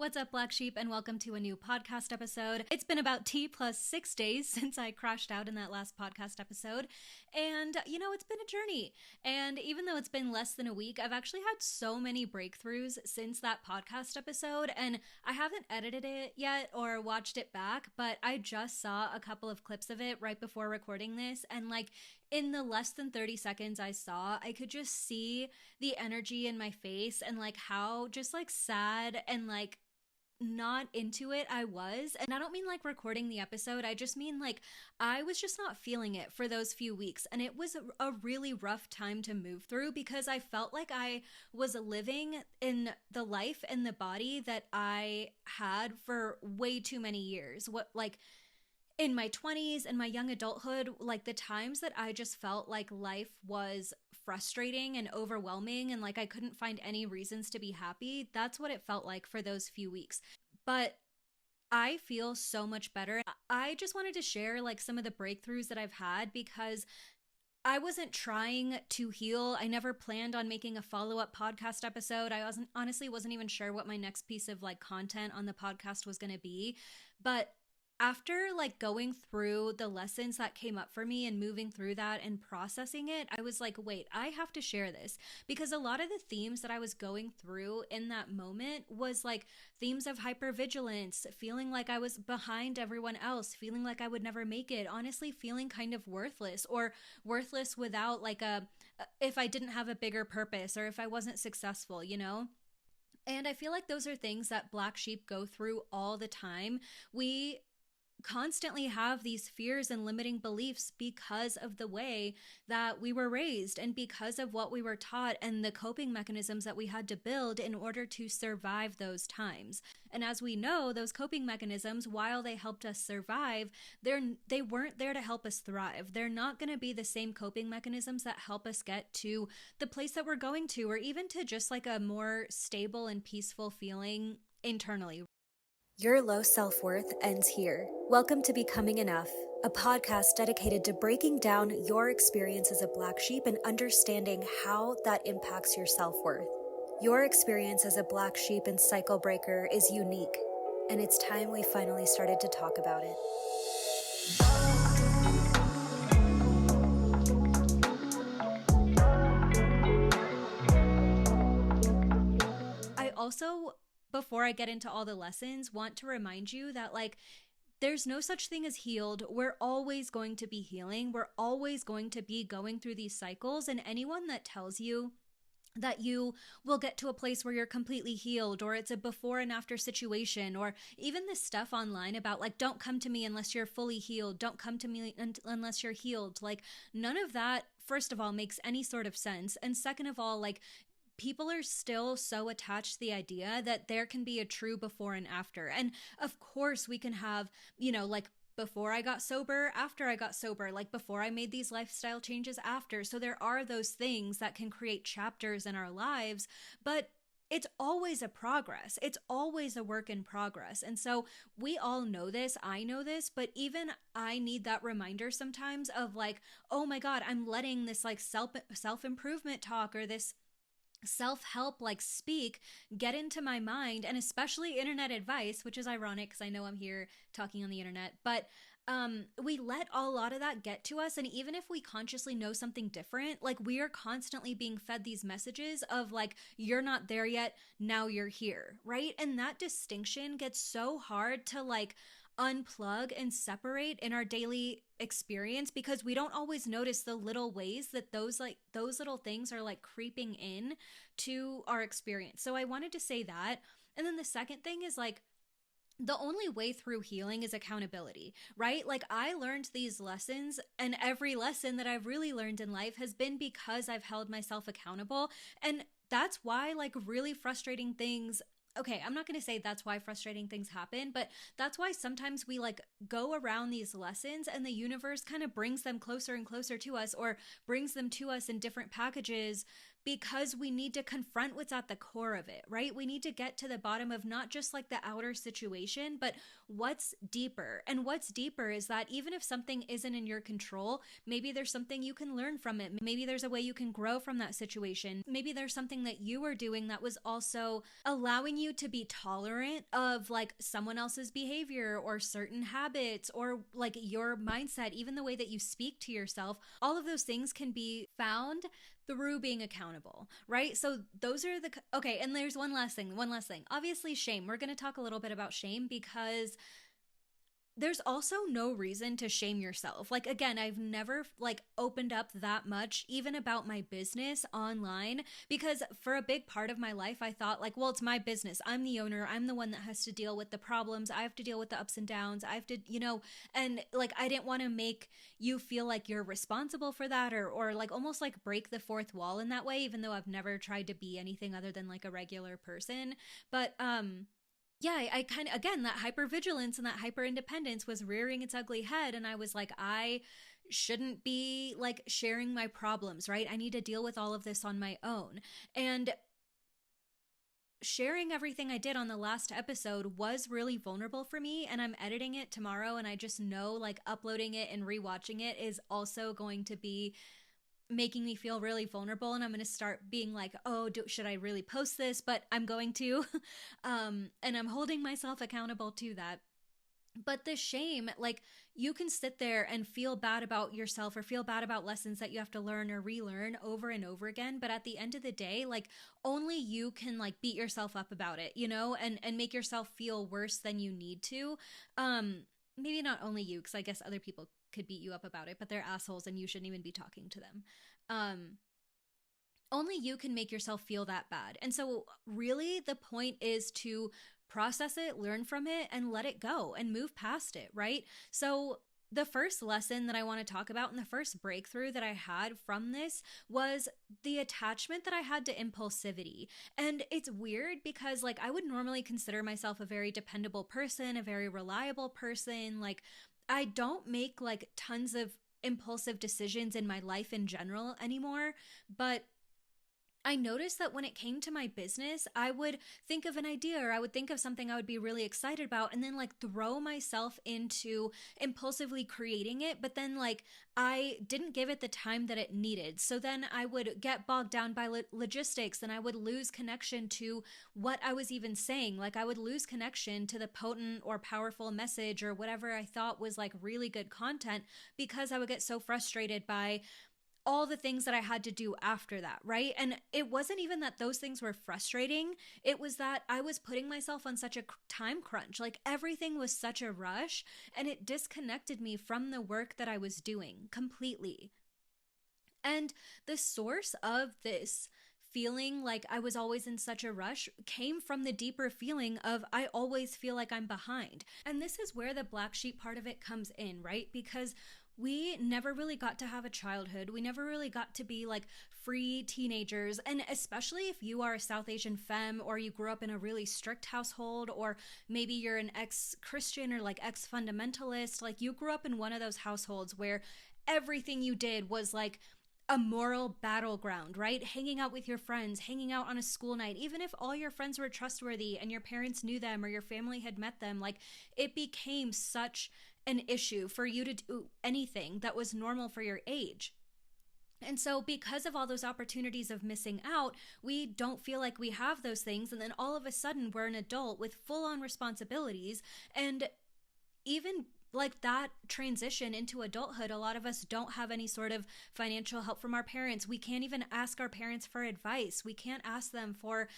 What's up, Black Sheep, and welcome to a new podcast episode. It's been about T plus 6 days since I crashed out in that last podcast episode, and it's been a journey. And even though it's been less than a week, I've actually had so many breakthroughs since that podcast episode, and I haven't edited it yet or watched it back, but I just saw a couple of clips of it right before recording this, and in the less than 30 seconds I saw, I could just see the energy in my face and how just sad and not into it I was. And I don't mean recording the episode, I just mean I was just not feeling it for those few weeks, and it was a really rough time to move through because I felt like I was living in the life and the body that I had for way too many years. In my 20s and my young adulthood, the times that I just felt like life was frustrating and overwhelming and I couldn't find any reasons to be happy, that's what it felt like for those few weeks. But I feel so much better. I just wanted to share some of the breakthroughs that I've had because I wasn't trying to heal. I never planned on making a follow-up podcast episode. I honestly wasn't even sure what my next piece of content on the podcast was going to be. But after going through the lessons that came up for me and moving through that and processing it, I was wait, I have to share this, because a lot of the themes that I was going through in that moment was themes of hypervigilance, feeling like I was behind everyone else, feeling like I would never make it, honestly feeling kind of worthless or worthless without if I didn't have a bigger purpose or if I wasn't successful, And I feel like those are things that Black sheep go through all the time. We constantly have these fears and limiting beliefs because of the way that we were raised and because of what we were taught and the coping mechanisms that we had to build in order to survive those times. And as we know, those coping mechanisms, while they helped us survive, they weren't there to help us thrive. They're not going to be the same coping mechanisms that help us get to the place that we're going to, or even to just a more stable and peaceful feeling internally. Your low self-worth ends here. Welcome to Becoming Enough, a podcast dedicated to breaking down your experience as a Black sheep and understanding how that impacts your self-worth. Your experience as a Black sheep and cycle breaker is unique, and it's time we finally started to talk about it. I also, before I get into all the lessons, want to remind you that there's no such thing as healed. We're always going to be healing. We're always going to be going through these cycles. And anyone that tells you that you will get to a place where you're completely healed, or it's a before and after situation, or even this stuff online about don't come to me unless you're fully healed, don't come to me unless you're healed, none of that, first of all, makes any sort of sense. And second of all, people are still so attached to the idea that there can be a true before and after. And of course we can have, before I got sober, after I got sober, before I made these lifestyle changes after. So there are those things that can create chapters in our lives, but it's always a progress. It's always a work in progress. And so we all know this. I know this, but even I need that reminder sometimes of oh my God, I'm letting this self-improvement talk or this self-help speak get into my mind, and especially internet advice, which is ironic because I know I'm here talking on the internet, but we let a lot of that get to us. And even if we consciously know something different, we are constantly being fed these messages of you're not there yet, now you're here, right? And that distinction gets so hard to unplug and separate in our daily experience because we don't always notice the little ways that those little things are creeping in to our experience. So I wanted to say that. And then the second thing is the only way through healing is accountability, right? I learned these lessons, and every lesson that I've really learned in life has been because I've held myself accountable. And that's why really frustrating things, okay, I'm not going to say that's why frustrating things happen, but that's why sometimes we go around these lessons and the universe kind of brings them closer and closer to us, or brings them to us in different packages because we need to confront what's at the core of it, right? We need to get to the bottom of not just like the outer situation, but what's deeper. And what's deeper is that even if something isn't in your control, maybe there's something you can learn from it. Maybe there's a way you can grow from that situation. Maybe there's something that you were doing that was also allowing you to be tolerant of like someone else's behavior or certain habits or like your mindset, even the way that you speak to yourself. All of those things can be found through being accountable, right? So those are okay. And there's one last thing. Obviously, shame. We're going to talk a little bit about shame because there's also no reason to shame yourself. Like, again, I've never like opened up that much, even about my business online, because for a big part of my life, I thought like, well, it's my business. I'm the owner. I'm the one that has to deal with the problems. I have to deal with the ups and downs. I have to, and like, I didn't want to make you feel like you're responsible for that or like almost like break the fourth wall in that way, even though I've never tried to be anything other than like a regular person. But, yeah, I kind of, again, that hypervigilance and that hyper independence was rearing its ugly head. And I was like, I shouldn't be like sharing my problems, right? I need to deal with all of this on my own. And sharing everything I did on the last episode was really vulnerable for me. And I'm editing it tomorrow. And I just know like uploading it and rewatching it is also going to be making me feel really vulnerable, and I'm going to start being like, oh, should I really post this? But I'm going to, and I'm holding myself accountable to that. But the shame, like you can sit there and feel bad about yourself or feel bad about lessons that you have to learn or relearn over and over again. But at the end of the day, like only you can like beat yourself up about it, and make yourself feel worse than you need to. Maybe not only you, because I guess other people could beat you up about it, but they're assholes and you shouldn't even be talking to them. Only you can make yourself feel that bad. And so really the point is to process it, learn from it, and let it go and move past it, right? So the first lesson that I want to talk about and the first breakthrough that I had from this was the attachment that I had to impulsivity. And it's weird because like I would normally consider myself a very dependable person, a very reliable person. Like I don't make like tons of impulsive decisions in my life in general anymore, but I noticed that when it came to my business, I would think of an idea or I would think of something I would be really excited about and then like throw myself into impulsively creating it. But then like I didn't give it the time that it needed. So then I would get bogged down by logistics and I would lose connection to what I was even saying. Like I would lose connection to the potent or powerful message or whatever I thought was like really good content because I would get so frustrated by all the things that I had to do after that, right? And it wasn't even that those things were frustrating. It was that I was putting myself on such a time crunch. Like everything was such a rush and it disconnected me from the work that I was doing completely. And the source of this feeling like I was always in such a rush came from the deeper feeling of I always feel like I'm behind. And this is where the black sheep part of it comes in, right? Because we never really got to have a childhood. We never really got to be like free teenagers. And especially if you are a South Asian femme or you grew up in a really strict household, or maybe you're an ex-Christian or like ex-fundamentalist, like you grew up in one of those households where everything you did was like a moral battleground, right? Hanging out with your friends, hanging out on a school night, even if all your friends were trustworthy and your parents knew them or your family had met them, like it became such an issue for you to do anything that was normal for your age. And so because of all those opportunities of missing out, we don't feel like we have those things. And then all of a sudden we're an adult with full-on responsibilities. And even like that transition into adulthood, a lot of us don't have any sort of financial help from our parents. We can't even ask our parents for advice. We can't ask them for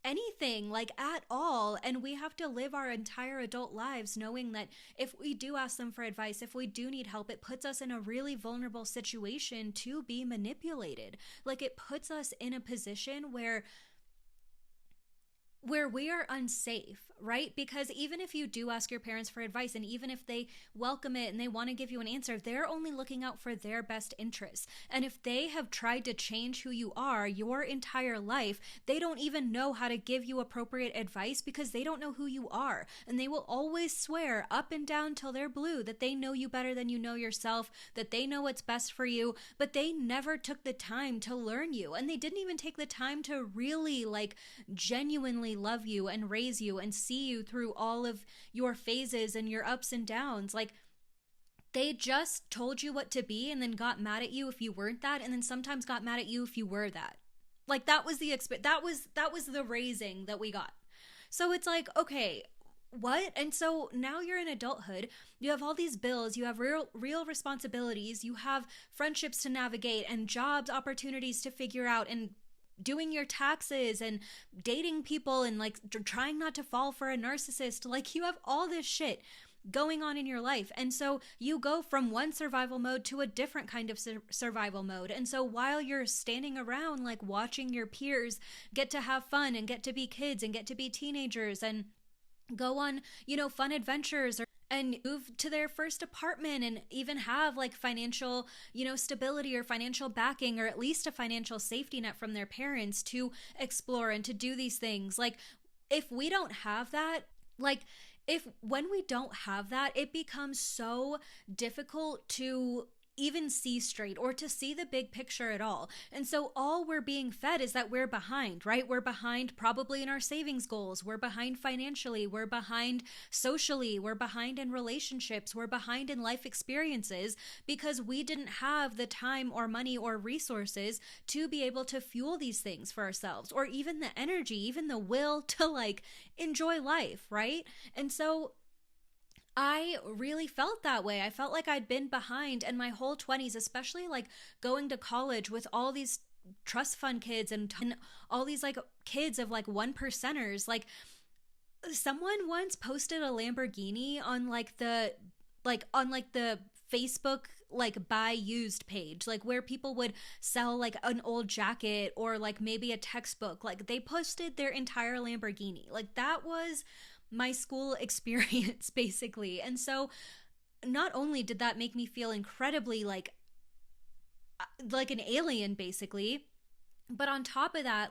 anything like at all. And we have to live our entire adult lives knowing that if we do ask them for advice, if we do need help, it puts us in a really vulnerable situation to be manipulated. Like it puts us in a position where where we are unsafe, right? Because even if you do ask your parents for advice, and even if they welcome it and they want to give you an answer, they're only looking out for their best interests. And if they have tried to change who you are your entire life, they don't even know how to give you appropriate advice because they don't know who you are. And they will always swear up and down till they're blue that they know you better than you know yourself, that they know what's best for you, but they never took the time to learn you. And they didn't even take the time to really genuinely love you and raise you and see you through all of your phases and your ups and downs. They just told you what to be and then got mad at you if you weren't that, and then sometimes got mad at you if you were that. That was the raising that we got. So it's okay, what? And so now you're in adulthood, you have all these bills, you have real responsibilities, you have friendships to navigate and jobs opportunities to figure out, and doing your taxes and dating people and trying not to fall for a narcissist. You have all this shit going on in your life. And so you go from one survival mode to a different kind of survival mode. And so while you're standing around watching your peers get to have fun and get to be kids and get to be teenagers and go on, fun adventures, and move to their first apartment and even have financial, stability or financial backing, or at least a financial safety net from their parents to explore and to do these things. If we don't have that, when we don't have that, it becomes so difficult to even see straight or to see the big picture at all. And so all we're being fed is that we're behind, right? We're behind probably in our savings goals. We're behind financially. We're behind socially. We're behind in relationships. We're behind in life experiences because we didn't have the time or money or resources to be able to fuel these things for ourselves, or even the energy, even the will to enjoy life, right? And so I really felt that way. I felt like I'd been behind, and my whole 20s, especially going to college with all these trust fund kids and all these kids of one percenters. Someone once posted a Lamborghini on the Facebook buy used page, where people would sell an old jacket or maybe a textbook. They posted their entire Lamborghini. That was my school experience, basically. And so not only did that make me feel incredibly like an alien, basically, but on top of that,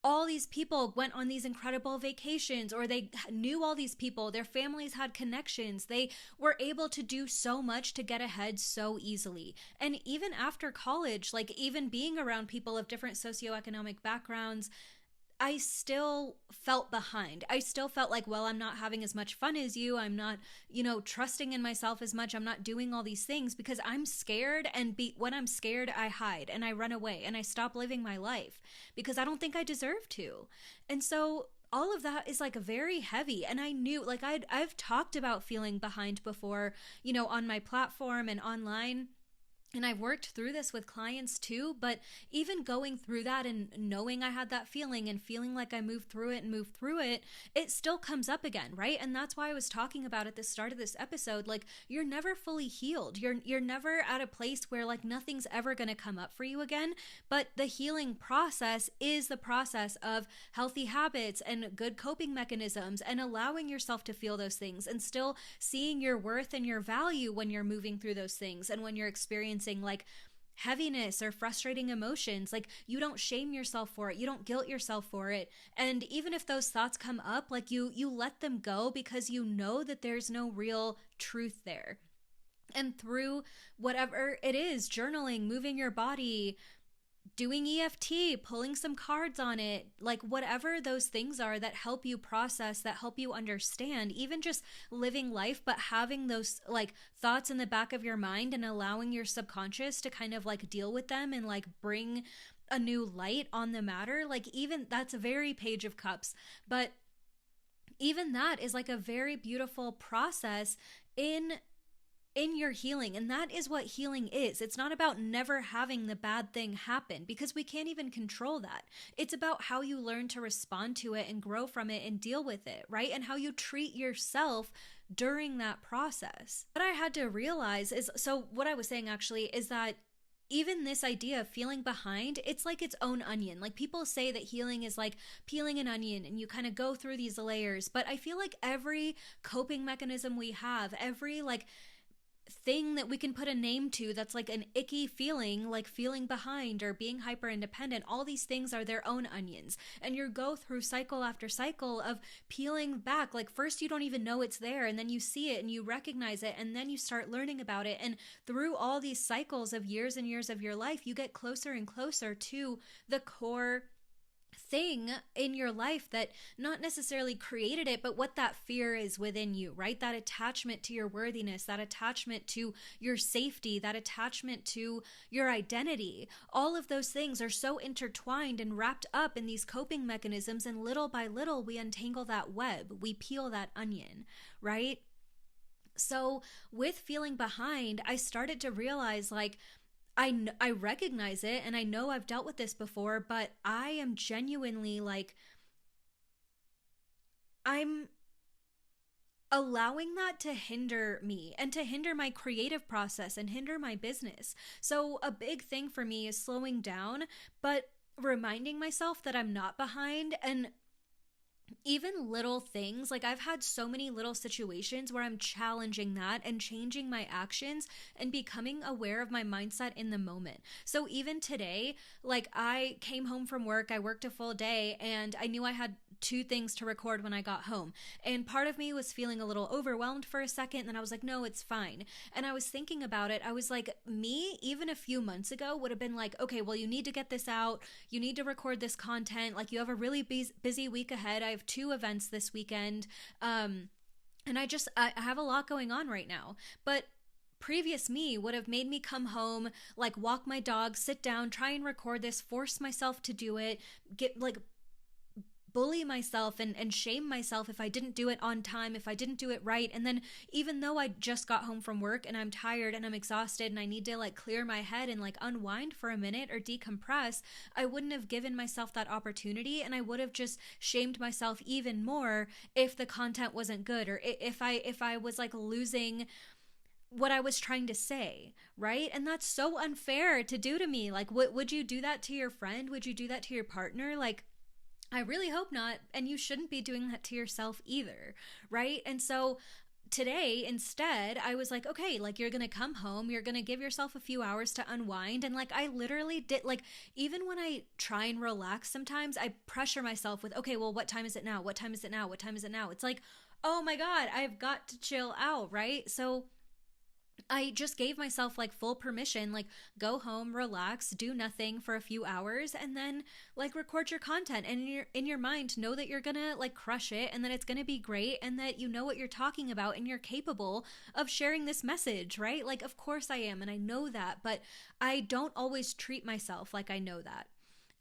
all these people went on these incredible vacations, or they knew all these people, their families had connections, they were able to do so much to get ahead so easily. And even after college, even being around people of different socioeconomic backgrounds, I still felt behind. I still felt well, I'm not having as much fun as you. I'm not, trusting in myself as much. I'm not doing all these things because I'm scared. And when I'm scared, I hide and I run away and I stop living my life because I don't think I deserve to. And so all of that is very heavy. And I knew I've talked about feeling behind before, on my platform and online. And I've worked through this with clients too, but even going through that and knowing I had that feeling and feeling like I moved through it, it still comes up again, right? And that's why I was talking about at the start of this episode, you're never fully healed. You're never at a place where nothing's ever going to come up for you again. But the healing process is the process of healthy habits and good coping mechanisms and allowing yourself to feel those things and still seeing your worth and your value when you're moving through those things and when you're experiencing heaviness or frustrating emotions. You don't shame yourself for it. You don't guilt yourself for it. And even if those thoughts come up, you let them go because you know that there's no real truth there. And through whatever it is, journaling, moving your body, doing EFT, pulling some cards on it, whatever those things are that help you process, that help you understand, even just living life, but having those thoughts in the back of your mind and allowing your subconscious to kind of deal with them and bring a new light on the matter. Even that's a very Page of Cups, but even that is a very beautiful process in your healing. And that is what healing is. It's not about never having the bad thing happen because we can't even control that. It's about how you learn to respond to it and grow from it and deal with it, right? And how you treat yourself during that process. What I had to realize is, so what I was saying actually is that even this idea of feeling behind, it's like its own onion. Like people say that healing is like peeling an onion and you kind of go through these layers. But I feel like every coping mechanism we have, every like thing that we can put a name to that's like an icky feeling, like feeling behind or being hyper independent, all these things are their own onions. And you go through cycle after cycle of peeling back. Like first you don't even know it's there, and then you see it and you recognize it, and then you start learning about it. And through all these cycles of years and years of your life, you get closer and closer to the core thing in your life that not necessarily created it, but what that fear is within you, right? That attachment to your worthiness, that attachment to your safety, that attachment to your identity. All of those things are so intertwined and wrapped up in these coping mechanisms, and little by little we untangle that web, we peel that onion, right? So with feeling behind, I started to realize like I recognize it, and I know I've dealt with this before, but I am genuinely like, I'm allowing that to hinder me and to hinder my creative process and hinder my business. So a big thing for me is slowing down, but reminding myself that I'm not behind. And even little things, like I've had so many little situations where I'm challenging that and changing my actions and becoming aware of my mindset in the moment. So even today, like I came home from work, I worked a full day, and I knew I had 2 things to record when I got home. And part of me was feeling a little overwhelmed for a second, and then I was like, no, it's fine. And I was thinking about it. I was like, me, even a few months ago, would have been like, okay, well, you need to get this out. You need to record this content. Like you have a really busy week ahead. I have 2 events this weekend. And I have a lot going on right now. But previous me would have made me come home, like walk my dog, sit down, try and record this, force myself to do it, get like bully myself and shame myself if I didn't do it on time, if I didn't do it right. And then even though I just got home from work and I'm tired and I'm exhausted and I need to like clear my head and like unwind for a minute or decompress, I wouldn't have given myself that opportunity, and I would have just shamed myself even more if the content wasn't good, or if I was like losing what I was trying to say, right? And that's so unfair to do to me. Like, would you do that to your friend? Would you do that to your partner? Like, I really hope not. And you shouldn't be doing that to yourself either, right? And so today, instead, I was like, okay, like you're going to come home, you're going to give yourself a few hours to unwind. And like, I literally did, like, even when I try and relax sometimes, I pressure myself with, okay, well, what time is it now? What time is it now? What time is it now? It's like, oh my God, I've got to chill out, right? So I just gave myself like full permission, like go home, relax, do nothing for a few hours, and then like record your content, and in your mind know that you're gonna like crush it, and that it's gonna be great, and that you know what you're talking about, and you're capable of sharing this message, right? Like of course I am, and I know that, but I don't always treat myself like I know that.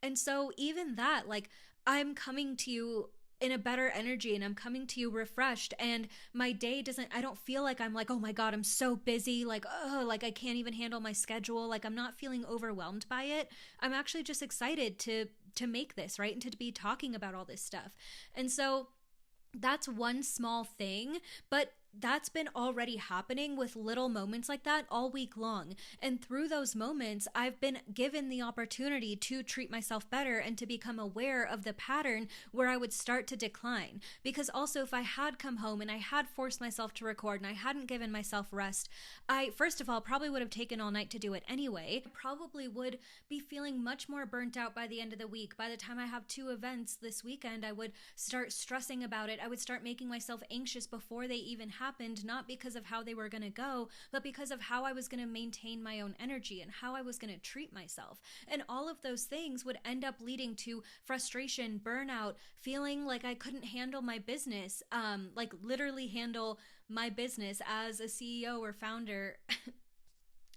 And so even that, like I'm coming to you in a better energy, and I'm coming to you refreshed, and my day I don't feel like I'm like, oh my God, I'm so busy, like, oh, like I can't even handle my schedule. Like I'm not feeling overwhelmed by it. I'm actually just excited to make this, right? And to be talking about all this stuff. And so that's one small thing, but that's been already happening with little moments like that all week long. And through those moments, I've been given the opportunity to treat myself better and to become aware of the pattern where I would start to decline. Because also, if I had come home and I had forced myself to record and I hadn't given myself rest, I, first of all, probably would have taken all night to do it anyway. I probably would be feeling much more burnt out by the end of the week. By the time I have 2 events this weekend, I would start stressing about it. I would start making myself anxious before they even happened, not because of how they were going to go, but because of how I was going to maintain my own energy and how I was going to treat myself. And all of those things would end up leading to frustration, burnout, feeling like I couldn't handle my business, like literally handle my business as a CEO or founder.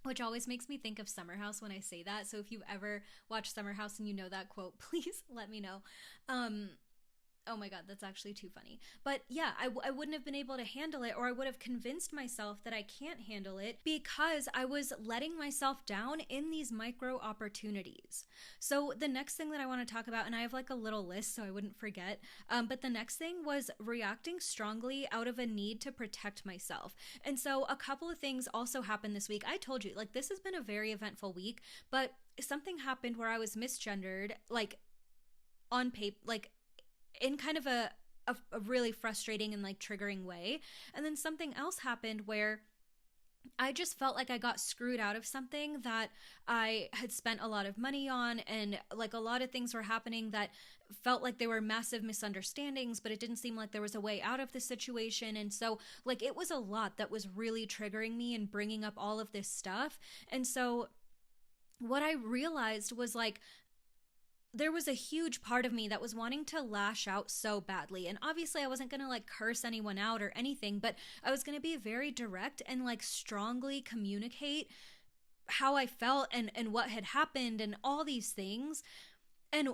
Which always makes me think of Summer House when I say that. So if you've ever watched Summer House and you know that quote, please let me know. Oh my God, that's actually too funny. But yeah, I wouldn't have been able to handle it, or I would have convinced myself that I can't handle it because I was letting myself down in these micro opportunities. So the next thing that I want to talk about, and I have like a little list so I wouldn't forget, but the next thing was reacting strongly out of a need to protect myself. And so a couple of things also happened this week. I told you, like, this has been a very eventful week, but something happened where I was misgendered, like on paper, like in kind of a really frustrating and like triggering way. And then something else happened where I just felt like I got screwed out of something that I had spent a lot of money on, and like a lot of things were happening that felt like they were massive misunderstandings, but it didn't seem like there was a way out of the situation. And so like it was a lot that was really triggering me and bringing up all of this stuff. And so what I realized was like, there was a huge part of me that was wanting to lash out so badly. And obviously I wasn't going to like curse anyone out or anything, but I was going to be very direct and like strongly communicate how I felt and what had happened and all these things. And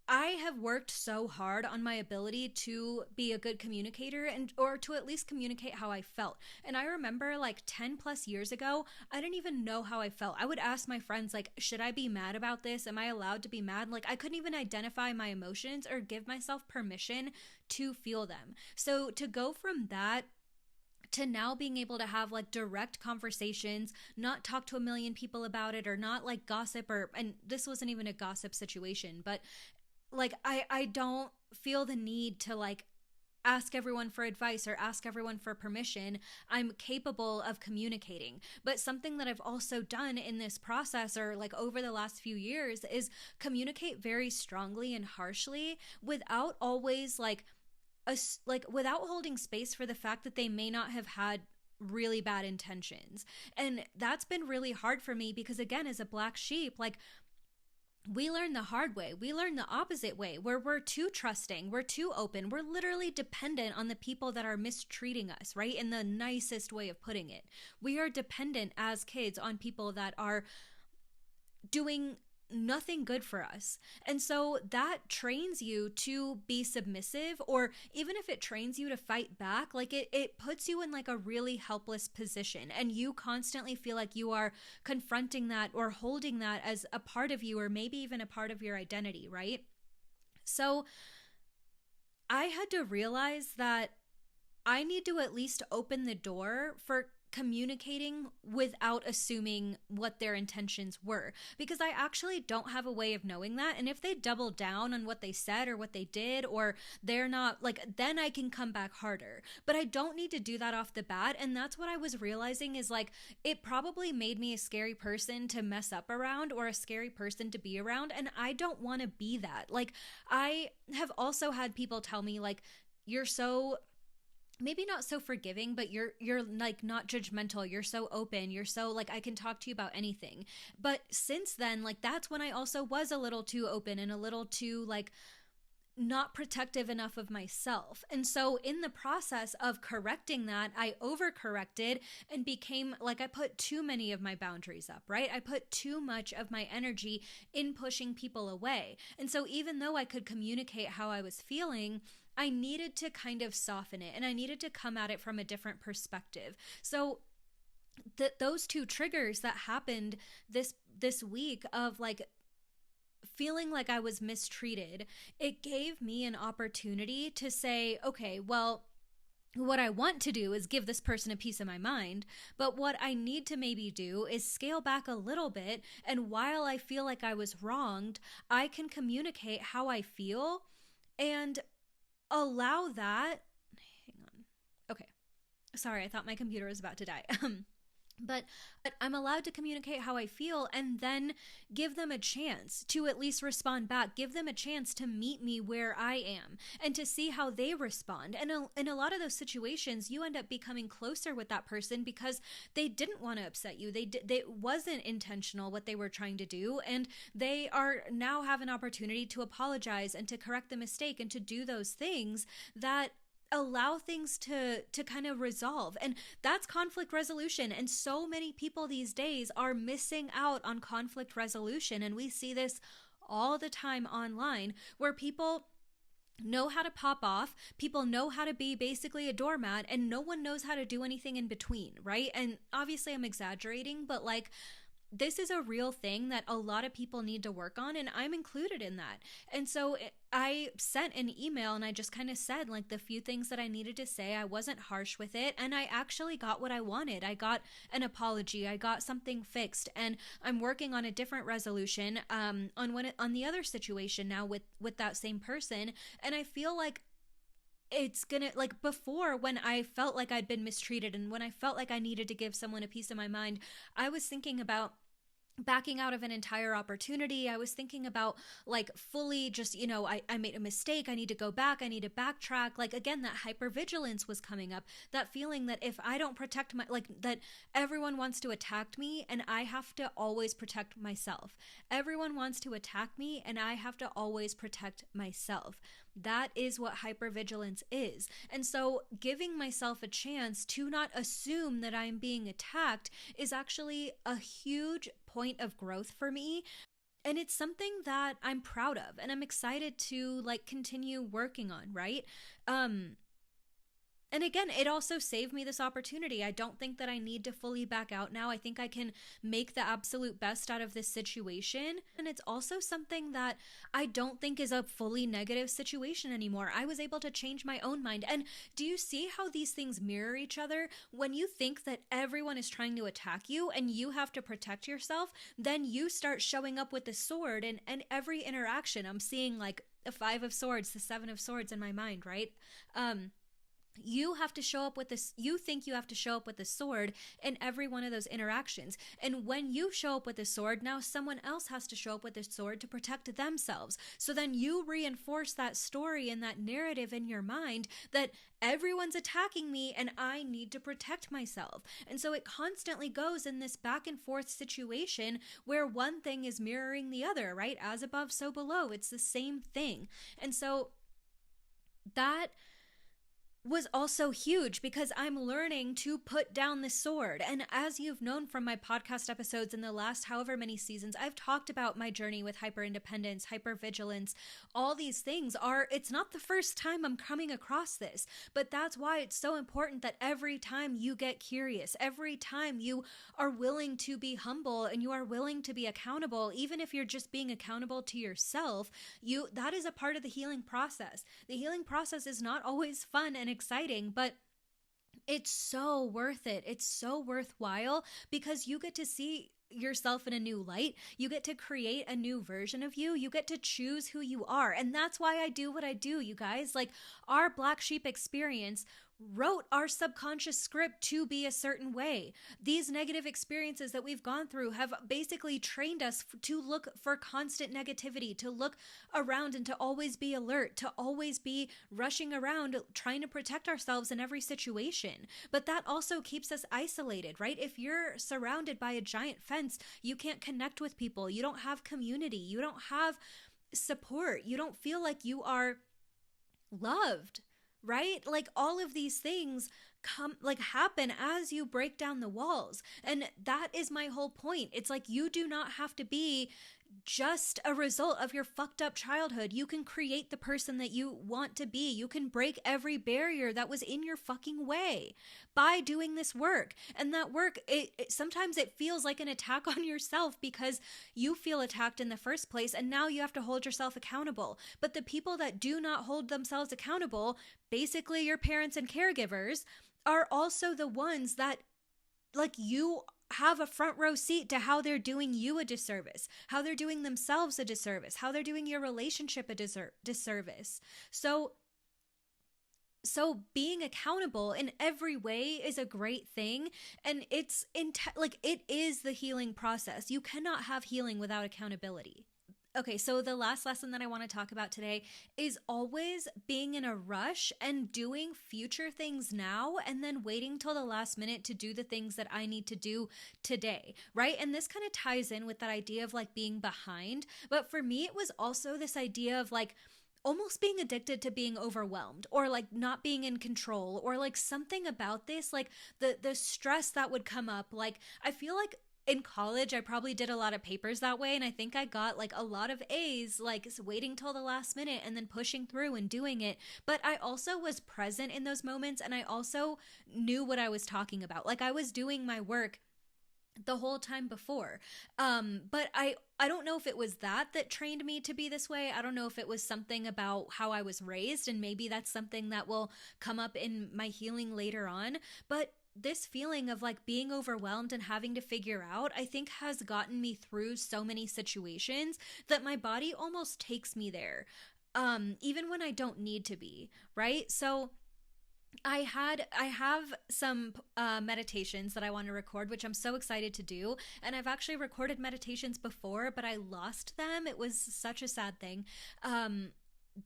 I have worked so hard on my ability to be a good communicator or to at least communicate how I felt. And I remember like 10 plus years ago, I didn't even know how I felt. I would ask my friends like, should I be mad about this? Am I allowed to be mad? Like I couldn't even identify my emotions or give myself permission to feel them. So to go from that to now being able to have like direct conversations, not talk to a million people about it or not like gossip and this wasn't even a gossip situation, but like I don't feel the need to like ask everyone for advice or ask everyone for permission. I'm capable of communicating. But something that I've also done in this process or like over the last few years is communicate very strongly and harshly without always without holding space for the fact that they may not have had really bad intentions. And that's been really hard for me because again, as a black sheep, like we learn the hard way. We learn the opposite way where we're too trusting, we're too open, we're literally dependent on the people that are mistreating us, right? In the nicest way of putting it. We are dependent as kids on people that are doing nothing good for us. And so that trains you to be submissive, or even if it trains you to fight back, like it puts you in like a really helpless position and you constantly feel like you are confronting that or holding that as a part of you or maybe even a part of your identity, right? So I had to realize that I need to at least open the door for communicating without assuming what their intentions were, because I actually don't have a way of knowing that. And if they double down on what they said or what they did, or they're not like, then I can come back harder. But I don't need to do that off the bat. And that's what I was realizing is like, it probably made me a scary person to mess up around or a scary person to be around. And I don't want to be that. Like I have also had people tell me like, you're so maybe not so forgiving, but you're like not judgmental. You're so open. You're so like, I can talk to you about anything. But since then, like that's when I also was a little too open and a little too like not protective enough of myself. And so in the process of correcting that, I overcorrected and became like, I put too many of my boundaries up, right? I put too much of my energy in pushing people away. And so even though I could communicate how I was feeling, I needed to kind of soften it and I needed to come at it from a different perspective. So those two triggers that happened this week of like feeling like I was mistreated, it gave me an opportunity to say, okay, well, what I want to do is give this person a piece of my mind, but what I need to maybe do is scale back a little bit. And while I feel like I was wronged, I can communicate how I feel and allow that. Hang on. Okay. Sorry, I thought my computer was about to die. But I'm allowed to communicate how I feel and then give them a chance to at least respond back. Give them a chance to meet me where I am and to see how they respond. And in a lot of those situations, you end up becoming closer with that person because they didn't want to upset you. They wasn't intentional what they were trying to do. And they are now have an opportunity to apologize and to correct the mistake and to do those things that allow things to kind of resolve. And that's conflict resolution. And so many people these days are missing out on conflict resolution. And we see this all the time online where people know how to pop off. People know how to be basically a doormat, and no one knows how to do anything in between, right? And obviously I'm exaggerating, but like, this is a real thing that a lot of people need to work on, and I'm included in that. And so I sent an email and I just kind of said like the few things that I needed to say. I wasn't harsh with it, and I actually got what I wanted. I got an apology, I got something fixed, and I'm working on a different resolution on the other situation now with that same person. And I feel like it's gonna, like, before, when I felt like I'd been mistreated and when I felt like I needed to give someone a piece of my mind, I was thinking about backing out of an entire opportunity. I was thinking about like fully just, I made a mistake. I need to go back. I need to backtrack. Like, again, that hypervigilance was coming up, that feeling that if I don't protect that everyone wants to attack me and I have to always protect myself. Everyone wants to attack me and I have to always protect myself. That is what hypervigilance is. And so giving myself a chance to not assume that I'm being attacked is actually a huge point of growth for me. And it's something that I'm proud of and I'm excited to like continue working on, right? And again, it also saved me this opportunity. I don't think that I need to fully back out now. I think I can make the absolute best out of this situation. And it's also something that I don't think is a fully negative situation anymore. I was able to change my own mind. And do you see how these things mirror each other? When you think that everyone is trying to attack you and you have to protect yourself, then you start showing up with the sword, and every interaction, I'm seeing like a 5 of swords, the 7 of swords in my mind, right? You have to show up with this, you think you have to show up with the sword in every one of those interactions. And when you show up with the sword, now someone else has to show up with the sword to protect themselves. So then you reinforce that story and that narrative in your mind that everyone's attacking me and I need to protect myself. And so it constantly goes in this back and forth situation where one thing is mirroring the other, right? As above, so below. It's the same thing. And so that was also huge because I'm learning to put down the sword. And as you've known from my podcast episodes in the last however many seasons, I've talked about my journey with hyperindependence, hypervigilance. All these things it's not the first time I'm coming across this, but that's why it's so important that every time you get curious, every time you are willing to be humble and you are willing to be accountable, even if you're just being accountable to yourself, that is a part of the healing process. The healing process is not always fun and exciting, but it's so worth it. It's so worthwhile because you get to see yourself in a new light. You get to create a new version of you. You get to choose who you are. And that's why I do what I do, you guys. Like, our Black Sheep experience wrote our subconscious script to be a certain way. These negative experiences that we've gone through have basically trained us to look for constant negativity, to look around and to always be alert, to always be rushing around trying to protect ourselves in every situation. But that also keeps us isolated, right? If you're surrounded by a giant fence, you can't connect with people. You don't have community. You don't have support. You don't feel like you are loved. Right? Like, all of these things happen as you break down the walls. And that is my whole point. It's like, you do not have to be just a result of your fucked up childhood. You can create the person that you want to be. You can break every barrier that was in your fucking way by doing this work. And that work, sometimes it feels like an attack on yourself because you feel attacked in the first place, and now you have to hold yourself accountable. But the people that do not hold themselves accountable, basically your parents and caregivers, are also the ones that, like, you have a front row seat to how they're doing you a disservice, how they're doing themselves a disservice, how they're doing your relationship a disservice. So being accountable in every way is a great thing. And it is the healing process. You cannot have healing without accountability. Okay, so the last lesson that I want to talk about today is always being in a rush and doing future things now and then waiting till the last minute to do the things that I need to do today, right? And this kind of ties in with that idea of like being behind. But for me, it was also this idea of like almost being addicted to being overwhelmed, or like not being in control, or like something about this, like the stress that would come up. Like, I feel like in college, I probably did a lot of papers that way. And I think I got like a lot of A's, like waiting till the last minute and then pushing through and doing it. But I also was present in those moments. And I also knew what I was talking about. Like I was doing my work the whole time before. But I don't know if it was that trained me to be this way. I don't know if it was something about how I was raised, and maybe that's something that will come up in my healing later on. But this feeling of like being overwhelmed and having to figure out, I think has gotten me through so many situations that my body almost takes me there. Even when I don't need to be, right? So I have some meditations that I want to record, which I'm so excited to do. And I've actually recorded meditations before, but I lost them. It was such a sad thing.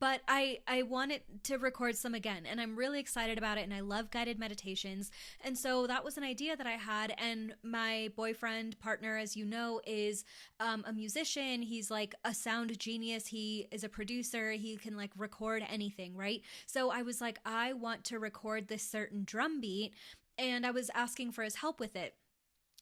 But I wanted to record some again, and I'm really excited about it, and I love guided meditations. And so that was an idea that I had, and my boyfriend, partner, as you know, is a musician. He's like a sound genius. He is a producer. He can like record anything, right? So I was like, I want to record this certain drum beat, and I was asking for his help with it.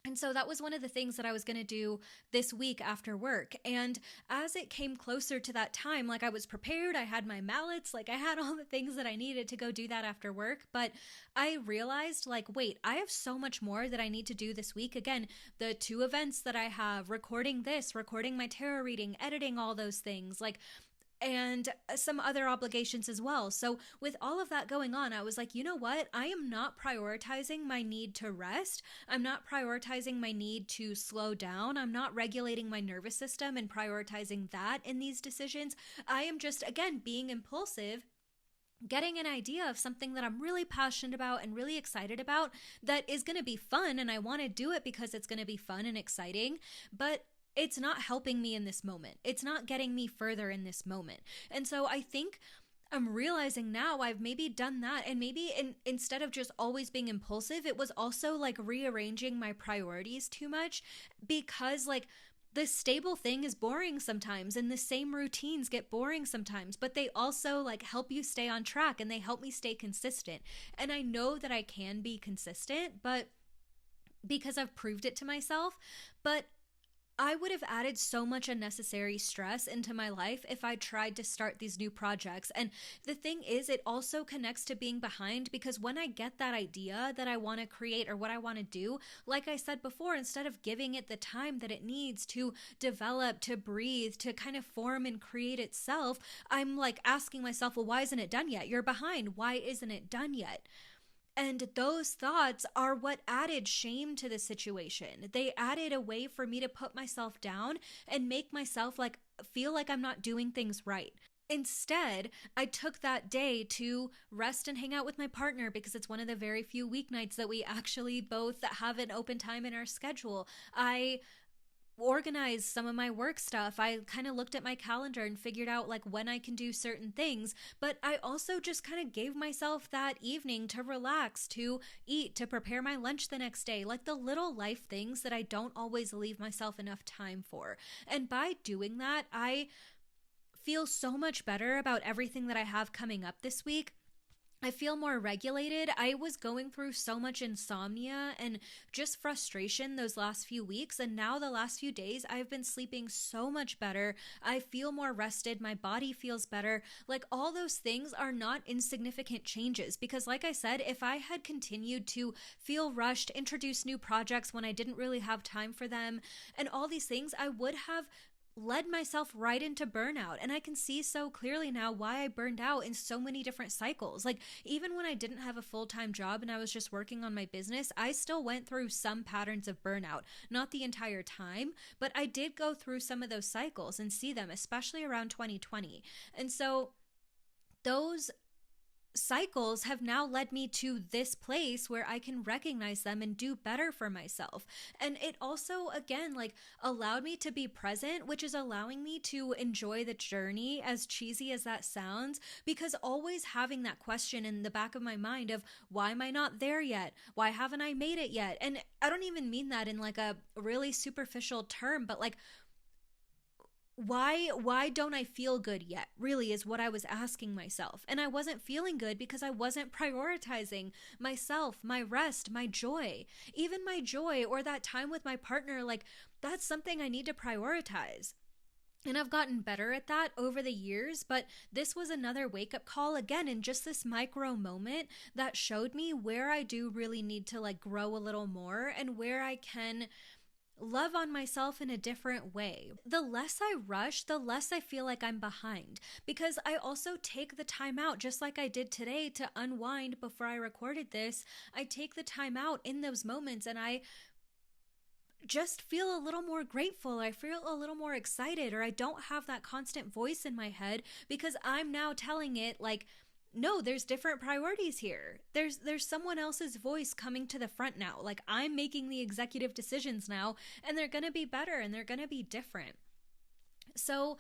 And so that was one of the things that I was going to do this week after work. And as it came closer to that time, like I was prepared, I had my mallets, like I had all the things that I needed to go do that after work. But I realized like, wait, I have so much more that I need to do this week. Again, the 2 events that I have, recording this, recording my tarot reading, editing all those things, like, and some other obligations as well. So with all of that going on, I was like, you know what? I am not prioritizing my need to rest. I'm not prioritizing my need to slow down. I'm not regulating my nervous system and prioritizing that in these decisions. I am just, again, being impulsive, getting an idea of something that I'm really passionate about and really excited about that is going to be fun. And I want to do it because it's going to be fun and exciting. But it's not helping me in this moment. It's not getting me further in this moment. And so I think I'm realizing now I've maybe done that. And maybe instead of just always being impulsive, it was also like rearranging my priorities too much, because like the stable thing is boring sometimes, and the same routines get boring sometimes, but they also like help you stay on track, and they help me stay consistent. And I know that I can be consistent, but because I've proved it to myself. But I would have added so much unnecessary stress into my life if I tried to start these new projects. And the thing is, it also connects to being behind, because when I get that idea that I want to create or what I want to do, like I said before, instead of giving it the time that it needs to develop, to breathe, to kind of form and create itself, I'm like asking myself, well, why isn't it done yet? You're behind. Why isn't it done yet? And those thoughts are what added shame to the situation. They added a way for me to put myself down and make myself like feel like I'm not doing things right. Instead, I took that day to rest and hang out with my partner, because it's one of the very few weeknights that we actually both have an open time in our schedule. I organize some of my work stuff. I kind of looked at my calendar and figured out like when I can do certain things, but I also just kind of gave myself that evening to relax, to eat, to prepare my lunch the next day, like the little life things that I don't always leave myself enough time for. And by doing that, I feel so much better about everything that I have coming up this week. I feel more regulated. I was going through so much insomnia and just frustration those last few weeks. And now the last few days, I've been sleeping so much better. I feel more rested. My body feels better. Like all those things are not insignificant changes, because like I said, if I had continued to feel rushed, introduce new projects when I didn't really have time for them, and all these things, I would have led myself right into burnout. And I can see so clearly now why I burned out in so many different cycles. Like even when I didn't have a full-time job and I was just working on my business, I still went through some patterns of burnout. Not the entire time, but I did go through some of those cycles and see them, especially around 2020. And so those cycles have now led me to this place where I can recognize them and do better for myself. And it also, again, like allowed me to be present, which is allowing me to enjoy the journey, as cheesy as that sounds, because always having that question in the back of my mind of why am I not there yet? Why haven't I made it yet? And I don't even mean that in like a really superficial term, but like why don't I feel good yet, really, is what I was asking myself. And I wasn't feeling good because I wasn't prioritizing myself, my rest, my joy. Even my joy or that time with my partner, like, that's something I need to prioritize. And I've gotten better at that over the years, but this was another wake-up call again in just this micro moment that showed me where I do really need to like grow a little more and where I can love on myself in a different way. The less I rush, the less I feel like I'm behind, because I also take the time out, just like I did today, to unwind before I recorded this. I take the time out in those moments and I just feel a little more grateful. I feel a little more excited, or I don't have that constant voice in my head because I'm now telling it like, no, there's different priorities here. There's someone else's voice coming to the front now. Like, I'm making the executive decisions now, and they're going to be better and they're going to be different. So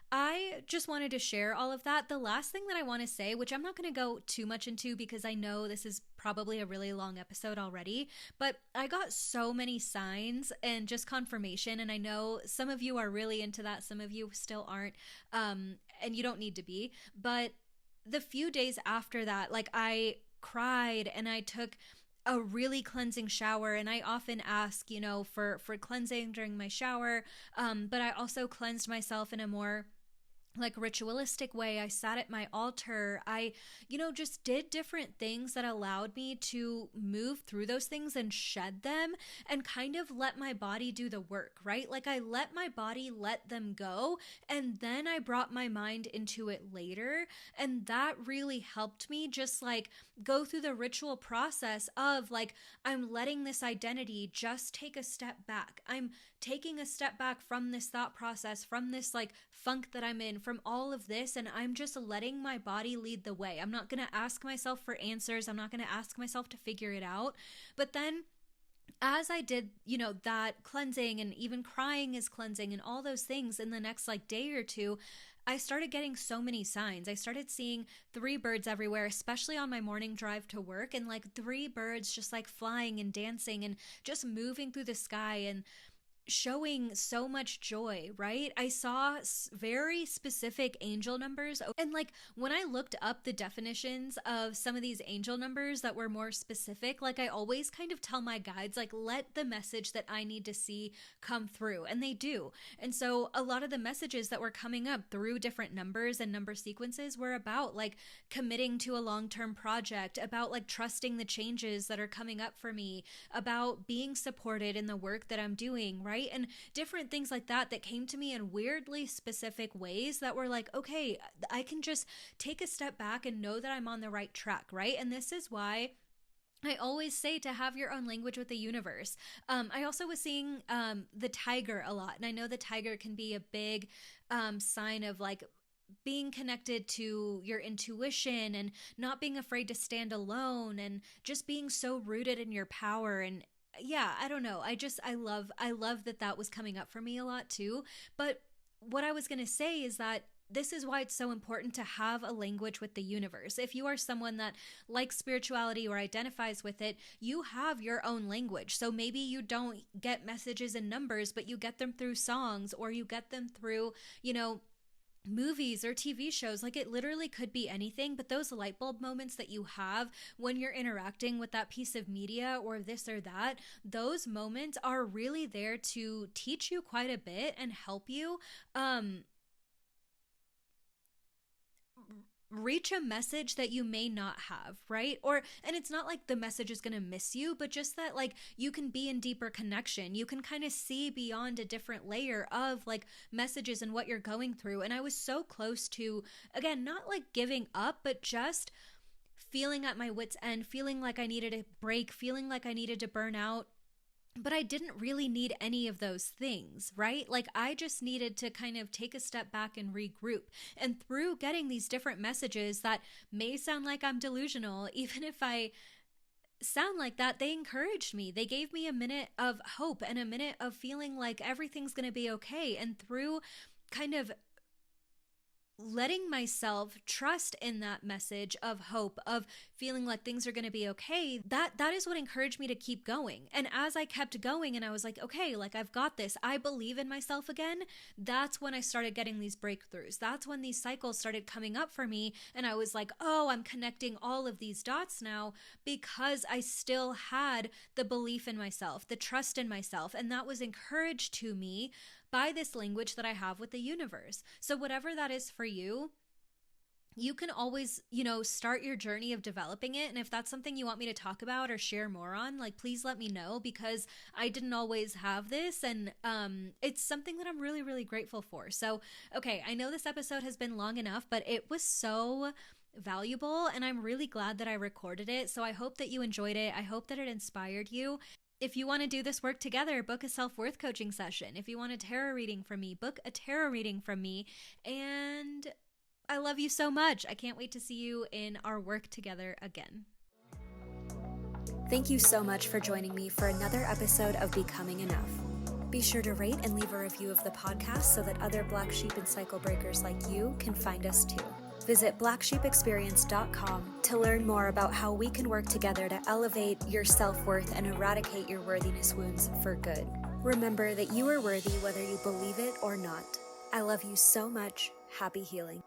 I just wanted to share all of that. The last thing that I want to say, which I'm not going to go too much into because I know this is probably a really long episode already, but I got so many signs and just confirmation, and I know some of you are really into that, some of you still aren't, and you don't need to be, but the few days after that, like, I cried and I took a really cleansing shower, and I often ask, for cleansing during my shower, but I also cleansed myself in a more like ritualistic way. I sat at my altar. I, just did different things that allowed me to move through those things and shed them and kind of let my body do the work, right? Like, I let my body let them go, and then I brought my mind into it later. And that really helped me just like go through the ritual process of like, I'm letting this identity just take a step back. I'm taking a step back from this thought process, from this like funk that I'm in, from all of this, and I'm just letting my body lead the way. I'm not going to ask myself for answers. I'm not going to ask myself to figure it out. But then as I did, that cleansing, and even crying is cleansing and all those things in the next like day or two, I started getting so many signs. I started seeing 3 birds everywhere, especially on my morning drive to work, and like 3 birds just like flying and dancing and just moving through the sky and showing so much joy, right? I saw very specific angel numbers. And like, when I looked up the definitions of some of these angel numbers that were more specific, like, I always kind of tell my guides, like, let the message that I need to see come through. And they do. And so a lot of the messages that were coming up through different numbers and number sequences were about like committing to a long-term project, about like trusting the changes that are coming up for me, about being supported in the work that I'm doing, right? And different things like that came to me in weirdly specific ways that were like, okay, I can just take a step back and know that I'm on the right track, right? And this is why I always say to have your own language with the universe. I also was seeing the tiger a lot, and I know the tiger can be a big sign of like being connected to your intuition and not being afraid to stand alone and just being so rooted in your power. And yeah, I don't know. I love that was coming up for me a lot too. But what I was going to say is that this is why it's so important to have a language with the universe. If you are someone that likes spirituality or identifies with it, you have your own language. So maybe you don't get messages in numbers, but you get them through songs, or you get them through, movies or TV shows. Like, it literally could be anything, but those light bulb moments that you have when you're interacting with that piece of media or this or that, those moments are really there to teach you quite a bit and help you reach a message that you may not have, right? And it's not like the message is going to miss you, but just that like you can be in deeper connection. You can kind of see beyond a different layer of like messages and what you're going through. And I was so close to, again, not like giving up, but just feeling at my wit's end, feeling like I needed a break, feeling like I needed to burn out. But I didn't really need any of those things, right? Like, I just needed to kind of take a step back and regroup. And through getting these different messages that may sound like I'm delusional, even if I sound like that, they encouraged me. They gave me a minute of hope and a minute of feeling like everything's going to be okay. And through kind of letting myself trust in that message of hope, of feeling like things are going to be okay, that is what encouraged me to keep going. And as I kept going and I was like, okay, like I've got this, I believe in myself again, that's when I started getting these breakthroughs. That's when these cycles started coming up for me. And I was like, oh, I'm connecting all of these dots now because I still had the belief in myself, the trust in myself. And that was encouraged to me by this language that I have with the universe. So whatever that is for you, you can always, start your journey of developing it. And if that's something you want me to talk about or share more on, like, please let me know, because I didn't always have this. And it's something that I'm really, really grateful for. So, okay, I know this episode has been long enough, but it was so valuable and I'm really glad that I recorded it. So I hope that you enjoyed it. I hope that it inspired you. If you want to do this work together, book a self-worth coaching session. If you want a tarot reading from me, book a tarot reading from me. And I love you so much. I can't wait to see you in our work together again. Thank you so much for joining me for another episode of Becoming Enough. Be sure to rate and leave a review of the podcast so that other Black Sheep and Cycle Breakers like you can find us too. Visit blacksheepexperience.com to learn more about how we can work together to elevate your self-worth and eradicate your worthiness wounds for good. Remember that you are worthy whether you believe it or not. I love you so much. Happy healing.